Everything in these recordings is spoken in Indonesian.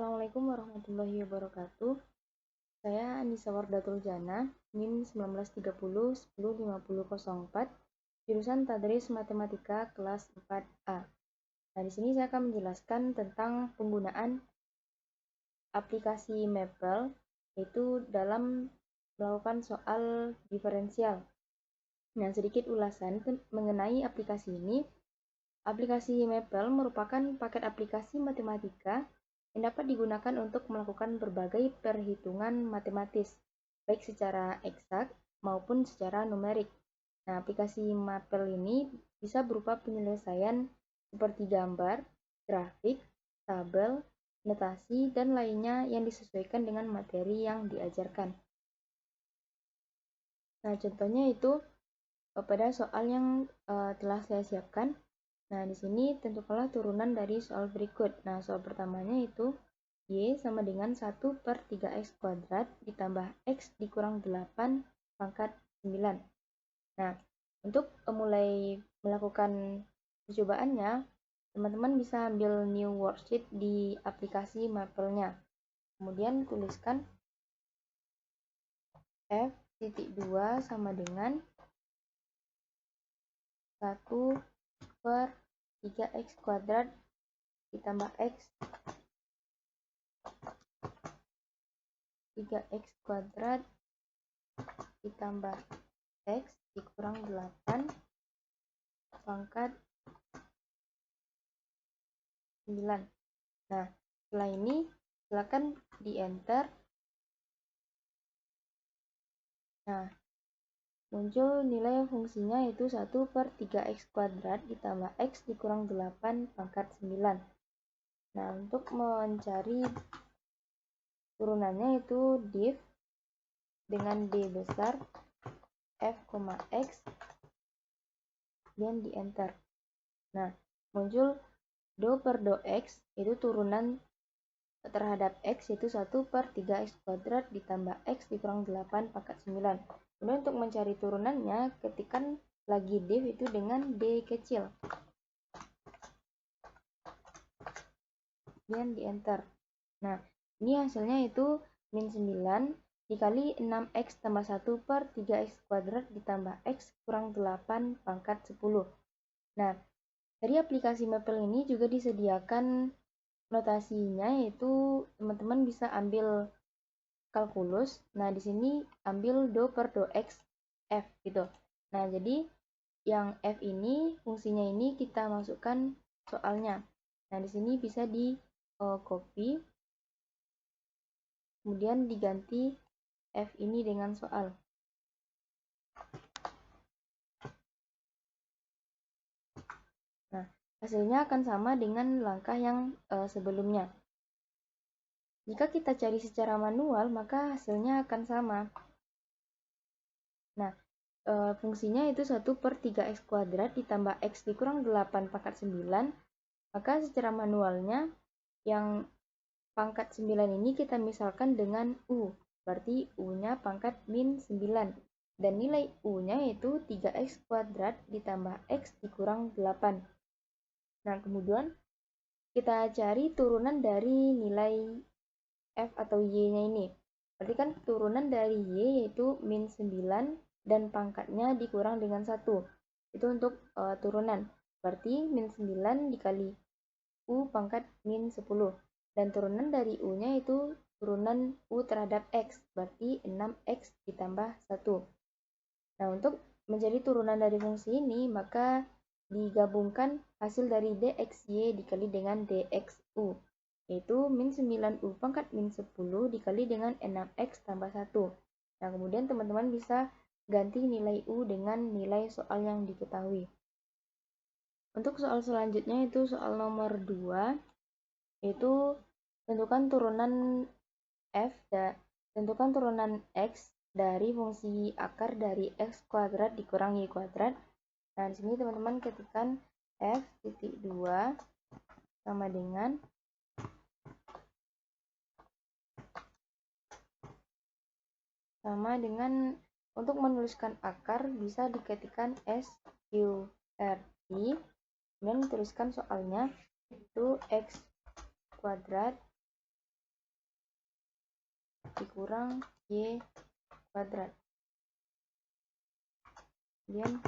Assalamualaikum warahmatullahi wabarakatuh. Saya Anissa Wardatul Jana, NIM 1930 105004, jurusan Tadris Matematika kelas 4A. Nah, di sini saya akan menjelaskan tentang penggunaan aplikasi Maple, yaitu dalam melakukan soal diferensial. Nah, sedikit ulasan mengenai aplikasi ini. Aplikasi Maple merupakan paket aplikasi matematika yang dapat digunakan untuk melakukan berbagai perhitungan matematis, baik secara eksak maupun secara numerik. Nah, aplikasi Maple ini bisa berupa penyelesaian seperti gambar, grafik, tabel, notasi, dan lainnya yang disesuaikan dengan materi yang diajarkan. Nah, contohnya itu pada soal yang telah saya siapkan. Nah, di sini tentukanlah turunan dari soal berikut. Nah, soal pertamanya itu Y sama dengan 1/3x kuadrat ditambah X dikurang 8 pangkat 9. Nah, untuk mulai melakukan percobaannya, teman-teman bisa ambil new worksheet di aplikasi Maple-nya. Kemudian tuliskan F.2 sama dengan 1/3x kuadrat ditambah X 3x kuadrat ditambah X dikurang 8 pangkat 9. Nah, setelah ini silakan di enter. Nah, muncul nilai fungsinya yaitu 1/3x kuadrat ditambah X dikurang 8 pangkat 9. Nah, untuk mencari turunannya itu div dengan D besar F, X dan di enter. Nah, muncul do per do X itu turunan terhadap X yaitu 1/3x kuadrat ditambah X dikurang 8 pangkat 9. Kemudian untuk mencari turunannya, ketikkan lagi div itu dengan D kecil dan di enter. Nah, ini hasilnya itu min 9 dikali 6x tambah 1/3x kuadrat ditambah X kurang 8 pangkat 10. Nah, dari aplikasi Maple ini juga disediakan notasinya, yaitu teman-teman bisa ambil kalkulus. Nah, di sini ambil do per do X F gitu. Nah, jadi yang F ini, fungsinya ini kita masukkan soalnya. Nah, di sini bisa di copy, kemudian diganti F ini dengan soal. Nah, hasilnya akan sama dengan langkah yang sebelumnya. Jika kita cari secara manual, maka hasilnya akan sama. Nah, fungsinya itu 1/3x kuadrat ditambah X dikurang 8 pangkat 9. Maka secara manualnya, yang pangkat 9 ini kita misalkan dengan U. Berarti U-nya pangkat min 9. Dan nilai U-nya itu 3x kuadrat ditambah X dikurang 8. Nah, kemudian kita cari turunan dari nilai F atau Y-nya ini. Berarti kan turunan dari Y yaitu min 9 dan pangkatnya dikurang dengan 1. Itu untuk turunan. Berarti min 9 dikali U pangkat min 10. Dan turunan dari U-nya itu turunan U terhadap X. Berarti 6X ditambah 1. Nah, untuk mencari turunan dari fungsi ini, maka digabungkan hasil dari dxy dikali dengan dxu, yaitu min 9u pangkat min 10 dikali dengan 6x tambah 1. Nah, kemudian teman-teman bisa ganti nilai u dengan nilai soal yang diketahui. Untuk soal selanjutnya itu soal nomor 2, yaitu tentukan turunan f dan tentukan turunan x dari fungsi akar dari x kuadrat dikurang y kuadrat. Nah, di sini teman-teman ketikkan f.2 sama dengan untuk menuliskan akar bisa diketikkan SQRT, dan dituliskan soalnya itu x kuadrat dikurang Y kuadrat. Kemudian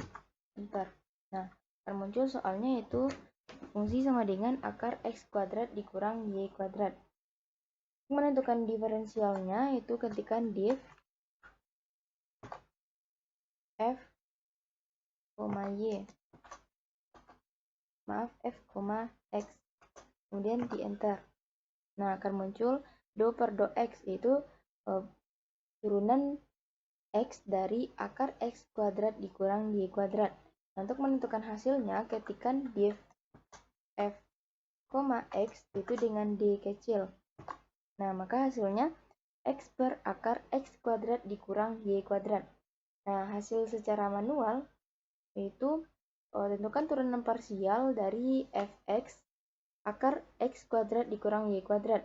enter. Nah, akan muncul soalnya yaitu fungsi sama dengan akar X kuadrat dikurang Y kuadrat. Menentukan diferensialnya itu ketikkan div f, y, maaf f, x, kemudian di enter. Nah, akan muncul do per do x, itu turunan x dari akar x kuadrat dikurang y kuadrat. Nah, untuk menentukan hasilnya, ketikkan div f, x itu dengan d kecil. Nah, maka hasilnya x per akar x kuadrat dikurang y kuadrat. Nah, hasil secara manual yaitu tentukan turunan parsial dari fx akar x kuadrat dikurang y kuadrat.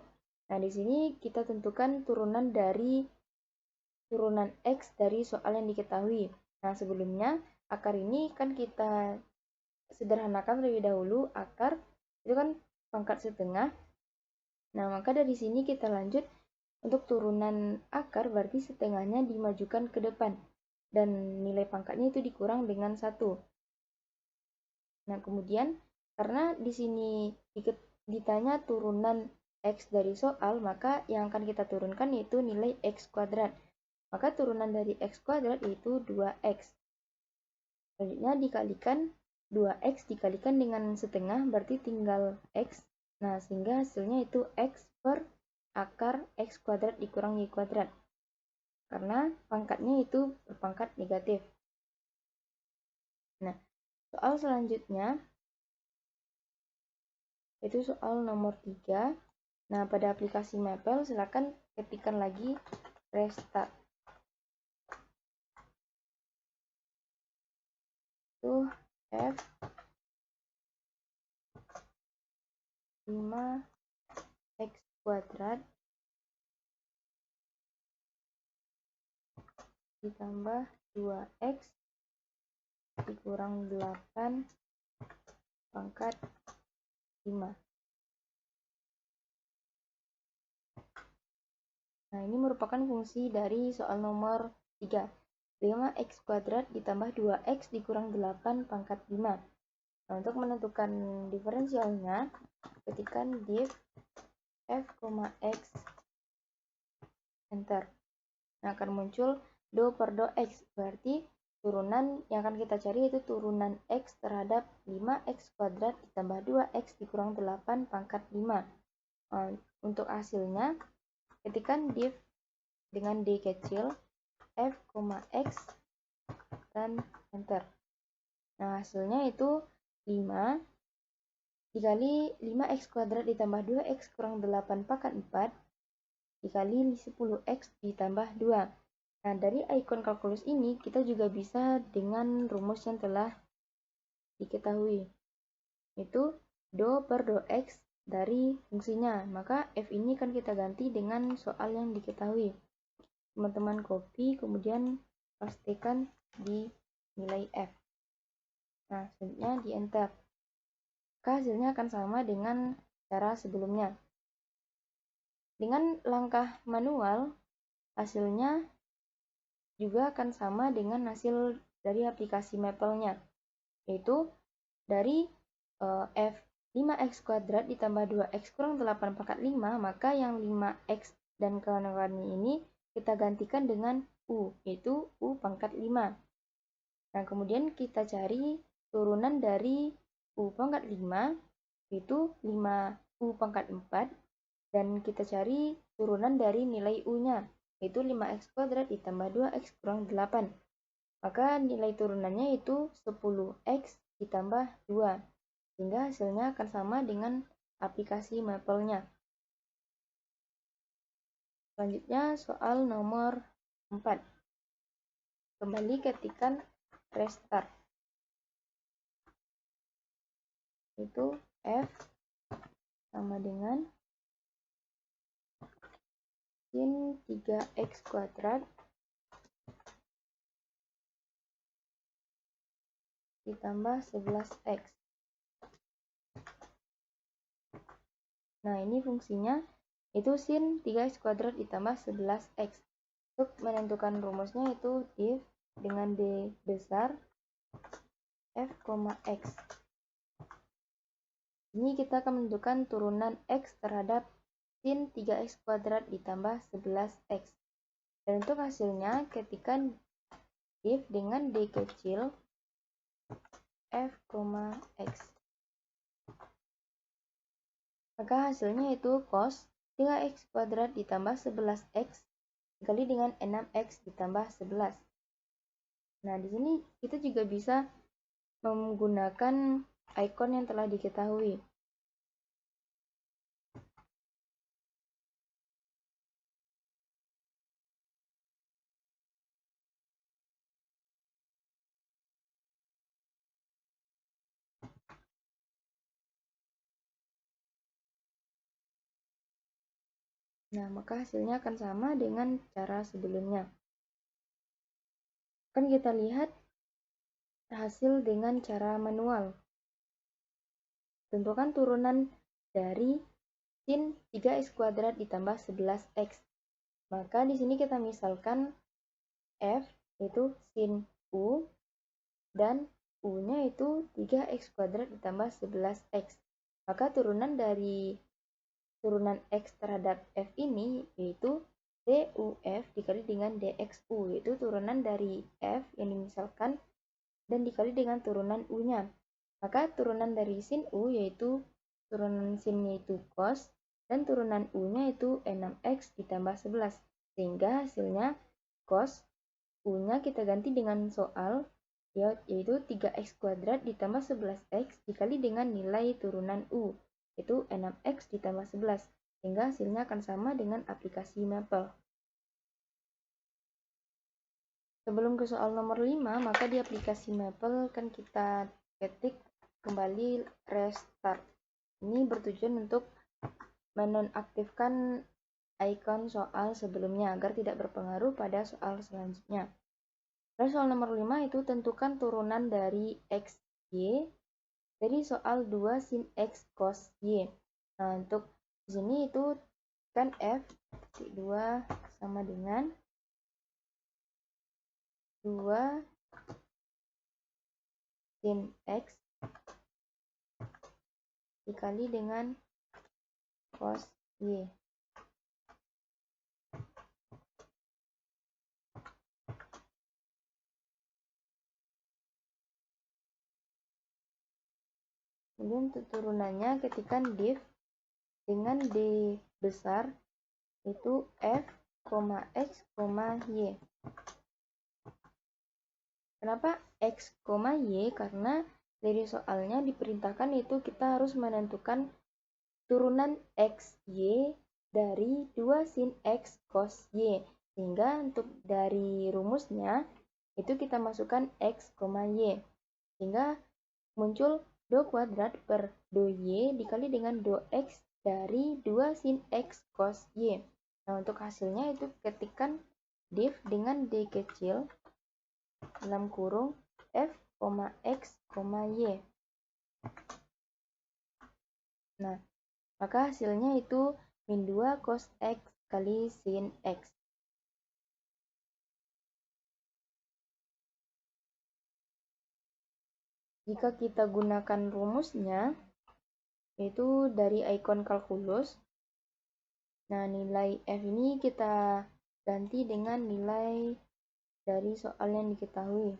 Nah, di sini kita tentukan turunan x dari soal yang diketahui. Nah, sebelumnya akar ini kan kita sederhanakan terlebih dahulu. Akar itu kan pangkat setengah. Nah, maka dari sini kita lanjut untuk turunan akar, berarti setengahnya dimajukan ke depan dan nilai pangkatnya itu dikurang dengan 1. Nah, kemudian karena di sini ditanya turunan x dari soal, maka yang akan kita turunkan yaitu nilai x kuadrat. Maka turunan dari x kuadrat yaitu 2x. Selanjutnya dikalikan 2x dikalikan dengan setengah, berarti tinggal x. Nah, sehingga hasilnya itu x per akar x kuadrat dikurang y kuadrat. Karena pangkatnya itu berpangkat negatif. Nah, soal selanjutnya itu soal nomor 3. Nah, pada aplikasi Mapel silakan ketikkan lagi restart. Itu f 5x kuadrat ditambah 2x dikurang 8 pangkat 5. Nah, ini merupakan fungsi dari soal nomor 3. 5x kuadrat ditambah 2x dikurang 8 pangkat 5. Nah, untuk menentukan diferensialnya, ketikkan div f, x, enter. Nah, akan muncul do per do x, berarti turunan yang akan kita cari itu turunan x terhadap 5x kuadrat ditambah 2x dikurang 8 pangkat 5. Untuk hasilnya, ketikkan div dengan d kecil f, x, dan enter. Nah, hasilnya itu 5 dikali 5x kuadrat ditambah 2x kurang 8 pangkat 4 dikali 10x ditambah 2. Nah, dari ikon kalkulus ini kita juga bisa dengan rumus yang telah diketahui, itu do per do x dari fungsinya. Maka f ini kan kita ganti dengan soal yang diketahui. Teman-teman copy, kemudian pastikan di nilai f. Nah, selanjutnya di enter. Maka hasilnya akan sama dengan cara sebelumnya. Dengan langkah manual, hasilnya juga akan sama dengan hasil dari aplikasi Maple-nya, yaitu dari f 5x kuadrat ditambah 2x kurang 8 pangkat 5, maka yang 5x dan kawan-kawannya ini kita gantikan dengan u, yaitu u pangkat 5. Nah, kemudian kita cari turunan dari u pangkat 5, yaitu 5u pangkat 4, dan kita cari turunan dari nilai u-nya, yaitu 5x kuadrat ditambah 2x kurang 8. Maka nilai turunannya itu 10x ditambah 2, sehingga hasilnya akan sama dengan aplikasi Maple-nya. Selanjutnya soal nomor 4. Kembali ketikkan restart. Itu f sama dengan sin 3x kuadrat ditambah 11x. Nah, ini fungsinya itu sin 3x kuadrat ditambah 11x. Untuk menentukan rumusnya itu if dengan D besar f, x. Ini kita akan menentukan turunan x terhadap sin 3x kuadrat ditambah 11x. Dan untuk hasilnya ketikkan if dengan D kecil f, x. Maka hasilnya itu cos 3x kuadrat ditambah 11x dikali dengan 6x ditambah 11. Nah, di sini kita juga bisa menggunakan icon yang telah diketahui. Nah, maka hasilnya akan sama dengan cara sebelumnya. Akan kita lihat hasil dengan cara manual. Tentukan turunan dari sin 3x kuadrat ditambah 11x. Maka di sini kita misalkan f itu sin u dan u-nya itu 3x kuadrat ditambah 11x. Maka turunan dari turunan x terhadap f ini yaitu duf dikali dengan dxu, yaitu turunan dari f yang dimisalkan dan dikali dengan turunan u-nya. Maka turunan dari sin u yaitu turunan sin-nya itu cos dan turunan u-nya itu 6x ditambah 11. Sehingga hasilnya cos u-nya kita ganti dengan soal yaitu 3x kuadrat ditambah 11x dikali dengan nilai turunan u itu 6x ditambah 11, sehingga hasilnya akan sama dengan aplikasi Maple. Sebelum ke soal nomor 5, maka di aplikasi Maple kan kita ketik kembali restart. Ini bertujuan untuk menonaktifkan icon soal sebelumnya agar tidak berpengaruh pada soal selanjutnya. Lalu soal nomor 5 itu tentukan turunan dari x, y dari soal 2 sin x cos y. Nah, untuk di sini itu kan f 2 sama dengan 2 sin x dikali dengan cos y. Kemudian untuk turunannya ketikkan div dengan D besar itu f, x, y. Kenapa x, y? Karena dari soalnya diperintahkan itu kita harus menentukan turunan x, y dari 2 sin x cos y. Sehingga untuk dari rumusnya itu kita masukkan x, y. Sehingga muncul do kuadrat per do y dikali dengan do x dari 2 sin x cos y. Nah, untuk hasilnya itu ketikkan div dengan D kecil dalam kurung f, x, y. Nah, maka hasilnya itu min 2 cos x kali sin x. Jika kita gunakan rumusnya, yaitu dari icon kalkulus, nah nilai f ini kita ganti dengan nilai dari soal yang diketahui.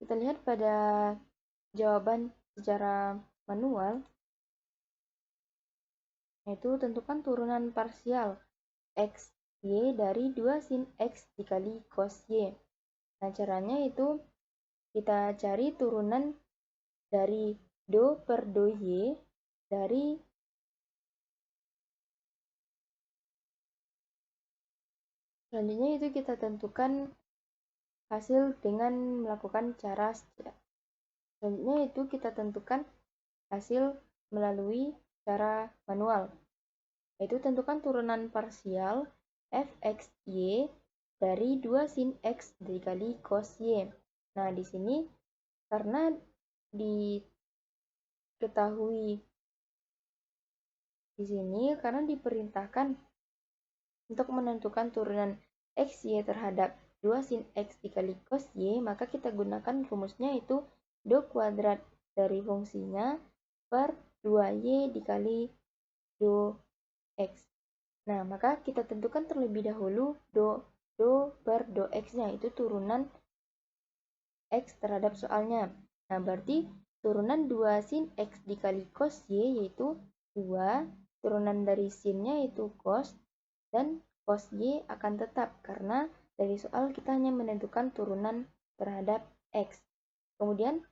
Kita lihat pada jawaban secara manual, yaitu tentukan turunan parsial x, y dari 2 sin x dikali cos y. Nah, caranya itu kita cari turunan dari do per do y dari Selanjutnya itu kita tentukan hasil dengan melakukan cara selanjutnya itu kita tentukan hasil melalui cara manual, yaitu tentukan turunan parsial fx y dari 2 sin x dikali cos y. Nah, di sini karena diketahui karena diperintahkan untuk menentukan turunan x y terhadap 2 sin x dikali cos y, maka kita gunakan rumusnya itu do kuadrat dari fungsinya per 2y dikali do x. Nah, maka kita tentukan terlebih dahulu do per do x-nya, itu turunan x terhadap soalnya. Nah, berarti turunan 2 sin x dikali cos y yaitu 2, turunan dari sinnya yaitu cos, dan cos y akan tetap karena dari soal kita hanya menentukan turunan terhadap x. Kemudian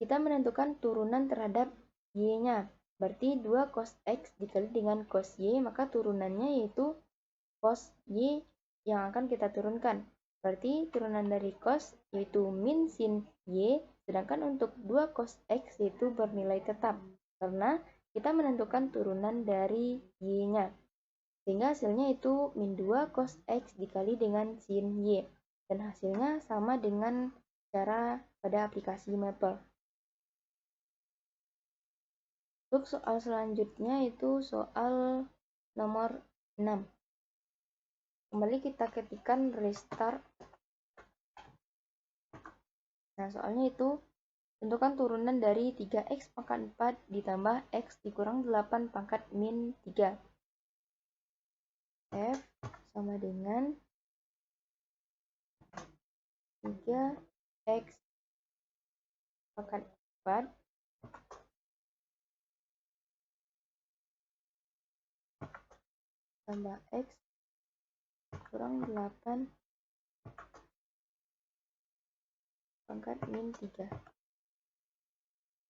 kita menentukan turunan terhadap y-nya. Berarti 2 cos x dikali dengan cos y, maka turunannya yaitu cos y yang akan kita turunkan. Berarti turunan dari cos yaitu min sin y, sedangkan untuk 2 cos x yaitu bernilai tetap karena kita menentukan turunan dari y-nya. Sehingga hasilnya itu min 2 cos x dikali dengan sin y. Dan hasilnya sama dengan cara pada aplikasi Maple. Untuk soal selanjutnya itu soal nomor 6. Kembali kita ketikkan restart. Nah, soalnya itu tentukan turunan dari 3x pangkat 4 ditambah x dikurang 8 pangkat min 3. F sama dengan 3x pangkat 4 tambah x kurang 8 pangkat min 3.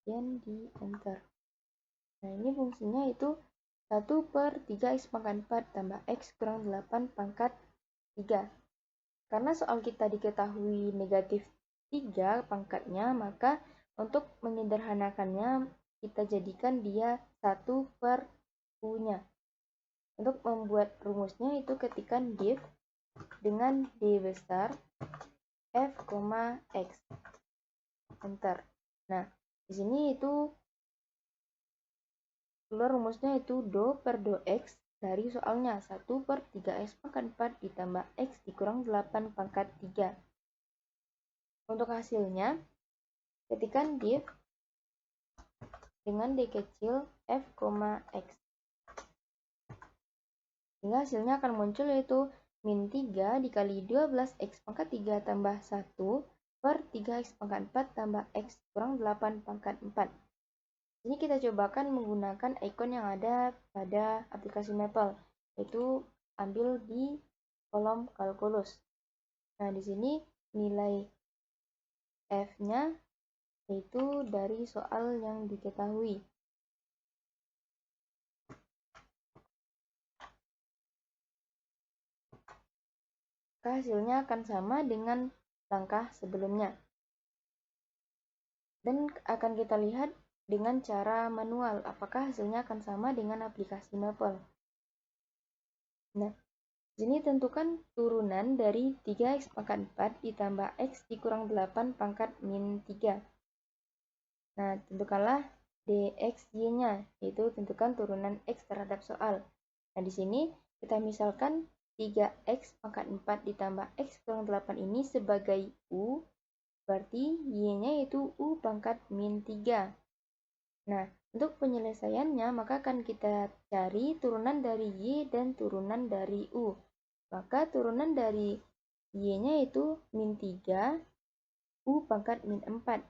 Kemudian di enter. Nah, ini fungsinya itu 1 per 3x pangkat 4 tambah x kurang 8 pangkat 3. Karena soal kita diketahui negatif 3 pangkatnya, maka untuk menyederhanakannya kita jadikan dia 1 per u-nya. Untuk membuat rumusnya itu ketikkan div dengan d besar f, x. Enter. Nah, di sini itu keluar rumusnya itu do per do x dari soalnya 1 per 3x pangkat 4 ditambah x dikurang 8 pangkat 3. Untuk hasilnya, ketikkan div dengan d kecil f, x. Sehingga hasilnya akan muncul yaitu min 3 dikali 12x pangkat 3 tambah 1 per 3x pangkat 4 tambah x kurang 8 pangkat 4. Ini kita cobakan menggunakan icon yang ada pada aplikasi Maple, yaitu ambil di kolom kalkulus. Nah, di sini nilai f-nya yaitu dari soal yang diketahui. Maka hasilnya akan sama dengan langkah sebelumnya. Dan akan kita lihat dengan cara manual, apakah hasilnya akan sama dengan aplikasi Maple. Nah, sini tentukan turunan dari 3x pangkat 4 ditambah x dikurang 8 pangkat min 3. Nah, tentukanlah dx y-nya, yaitu tentukan turunan x terhadap soal. Nah, di sini kita misalkan 3x pangkat 4 ditambah x kurang 8 ini sebagai u, berarti y-nya yaitu u pangkat min 3. Nah, untuk penyelesaiannya maka akan kita cari turunan dari y dan turunan dari u. Maka turunan dari y-nya yaitu min 3, u pangkat min 4.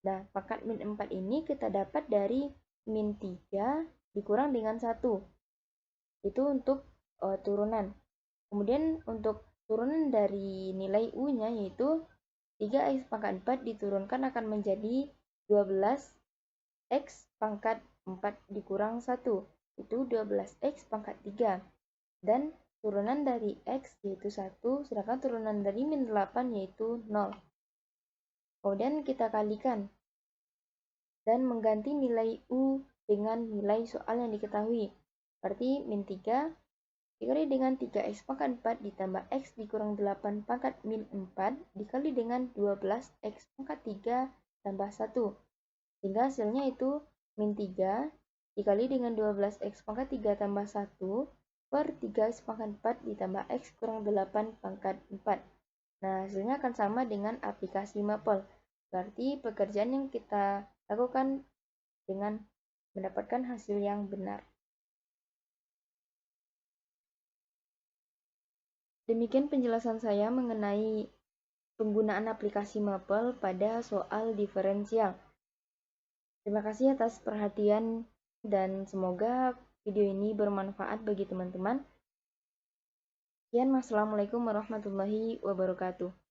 Nah, pangkat min 4 ini kita dapat dari min 3 dikurang dengan 1. Itu untuk turunan. Kemudian untuk turunan dari nilai u-nya yaitu 3x pangkat 4 diturunkan akan menjadi 12x pangkat 4 dikurang 1. Itu 12x pangkat 3. Dan turunan dari X yaitu 1, sedangkan turunan dari min 8 yaitu 0. Kemudian kita kalikan dan mengganti nilai U dengan nilai soal yang diketahui. Berarti min 3 dikali dengan 3x pangkat 4 ditambah x dikurang 8 pangkat min 4 dikali dengan 12x pangkat 3 tambah 1. Sehingga hasilnya itu min 3 dikali dengan 12x pangkat 3 tambah 1 per 3x pangkat 4 ditambah x kurang 8 pangkat 4. Nah, hasilnya akan sama dengan aplikasi Maple. Berarti pekerjaan yang kita lakukan dengan mendapatkan hasil yang benar. Demikian penjelasan saya mengenai penggunaan aplikasi Maple pada soal diferensial. Terima kasih atas perhatian dan semoga video ini bermanfaat bagi teman-teman. Sekian, wassalamualaikum warahmatullahi wabarakatuh.